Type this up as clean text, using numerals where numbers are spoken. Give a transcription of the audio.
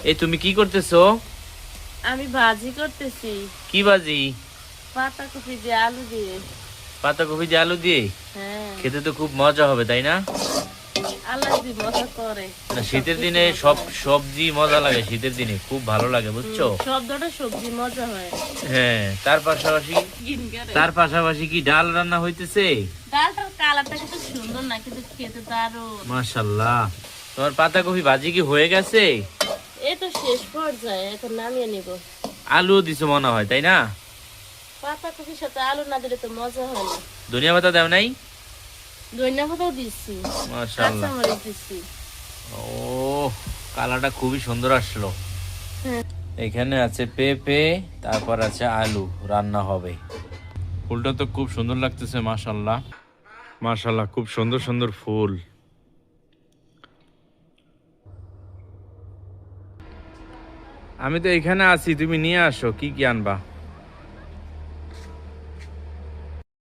এই তুমি কি করতেছো? আমি ভাজি করতেছি। কি ভাজি? পাতাকপি দিয়ে আলু দিয়ে। পাতাকপি দিয়ে আলু দিয়ে? হ্যাঁ, খেতে তো খুব মজা হবে, তাই না? আল্লাহ দি মজা করে। না, শীতের সবকিছু দিনে মজা সব হয়। সবজি মজা লাগে, শীতের দিনে খুব ভালো লাগে, বুঝছো? সব ধরনের সবজি মজা হয়। হ্যাঁ, তার পাশাপাশি গিনগারে। তার পাশাপাশি কি ডাল রান্না হইতেছে? ডালটার কালারটা কিন্তু সুন্দর না, কিন্তু খেতে দারুণ। মাশাআল্লাহ। তোমার পাতাকপি ভাজি কি হয়ে গেছে? এই তো শেষ পর্যায়ে, এখন নামিয়ে নিব। আলুও দিছো মনে হয়, তাই না? পাতাকপির সাথে আলু না দিলে তো মজা হয় না। ধনিয়া পাতা দাও নাই? ধনিয়া পাতাও দিচ্ছি, মাশাআল্লাহ। কাঁচামরিচ দিচ্ছি। ও, কালারটা খুবই সুন্দর আসলো। হ্যাঁ। এখানে আছে পেঁপে, তারপর আছে আলু, রান্না হবে। ফুলটা তো খুব সুন্দর লাগতেছে, মাশাআল্লাহ। মাশাআল্লাহ, খুব সুন্দর সুন্দর ফুল। আমি তো এখানে আছি, তুমি নিয়ে আসো কি কি আনবা।